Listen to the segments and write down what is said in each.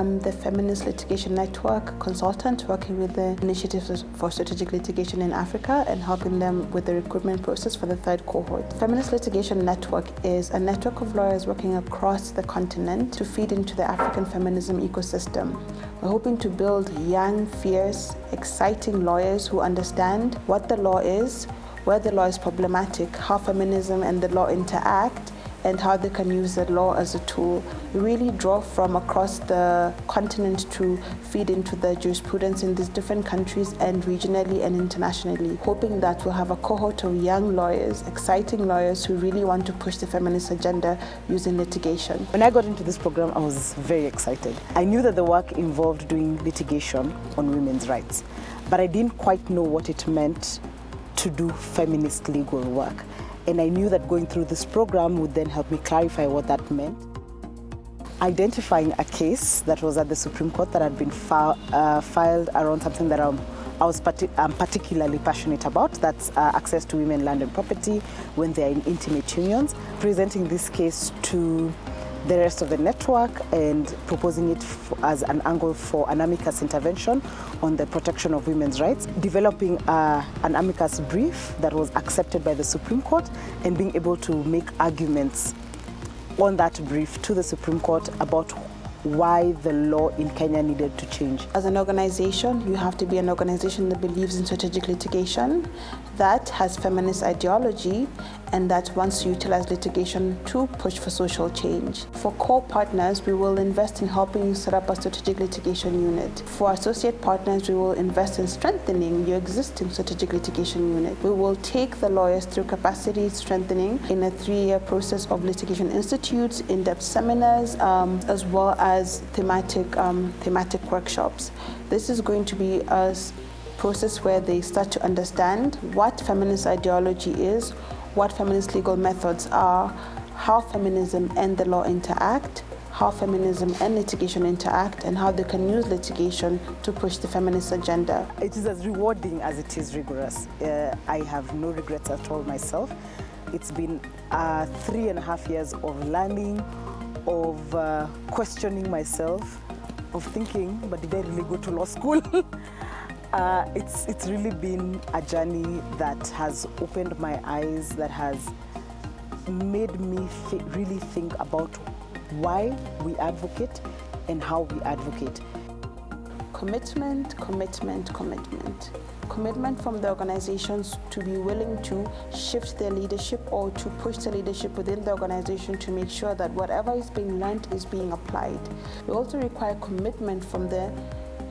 I'm the Feminist Litigation Network consultant working with the Initiatives for Strategic Litigation in Africa and helping them with the recruitment process for the third cohort. Feminist Litigation Network is a network of lawyers working across the continent to feed into the African feminism ecosystem. We're hoping to build young, fierce, exciting lawyers who understand what the law is, where the law is problematic, how feminism and the law interact, and how they can use the law as a tool. We really draw from across the continent to feed into the jurisprudence in these different countries and regionally and internationally, hoping that we'll have a cohort of young lawyers, exciting lawyers who really want to push the feminist agenda using litigation. When I got into this program, I was very excited. I knew that the work involved doing litigation on women's rights, but I didn't quite know what it meant to do feminist legal work. And I knew that going through this program would then help me clarify what that meant. Identifying a case that was at the Supreme Court that had been filed around something that I'm particularly passionate about, that's access to women, land and property when they're in intimate unions. Presenting this case to the rest of the network and proposing it as an angle for an amicus intervention on the protection of women's rights, developing an amicus brief that was accepted by the Supreme Court and being able to make arguments on that brief to the Supreme Court about why the law in Kenya needed to change. As an organization, you have to be an organization that believes in strategic litigation, that has feminist ideology, and that wants to utilize litigation to push for social change. For core partners, we will invest in helping you set up a strategic litigation unit. For associate partners, we will invest in strengthening your existing strategic litigation unit. We will take the lawyers through capacity strengthening in a 3-year process of litigation institutes, in-depth seminars, as well as thematic workshops. This is going to be a process where they start to understand what feminist ideology is, what feminist legal methods are, how feminism and the law interact, how feminism and litigation interact, and how they can use litigation to push the feminist agenda. It is as rewarding as it is rigorous. I have no regrets at all myself. It's been 3.5 years of learning, of questioning myself, of thinking, but did I really go to law school? It's really been a journey that has opened my eyes, that has made me really think about why we advocate and how we advocate. Commitment, commitment, commitment. Commitment from the organizations to be willing to shift their leadership or to push the leadership within the organization to make sure that whatever is being learned is being applied. We also require commitment from the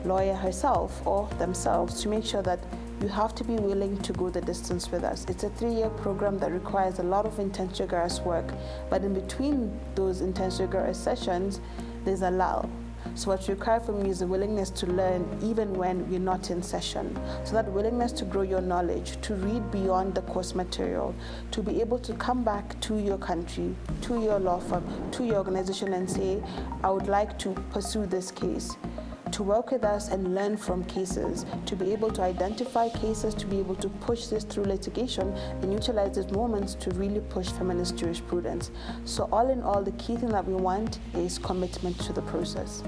lawyer herself or themselves to make sure that you have to be willing to go the distance with us. It's a 3-year program that requires a lot of intense, rigorous work, but in between those intense, rigorous sessions, there's a lull. So what's required from you is a willingness to learn even when we're not in session. So that willingness to grow your knowledge, to read beyond the course material, to be able to come back to your country, to your law firm, to your organization and say, I would like to pursue this case. To work with us and learn from cases, to be able to identify cases, to be able to push this through litigation and utilize these moments to really push feminist jurisprudence. So all in all, the key thing that we want is commitment to the process.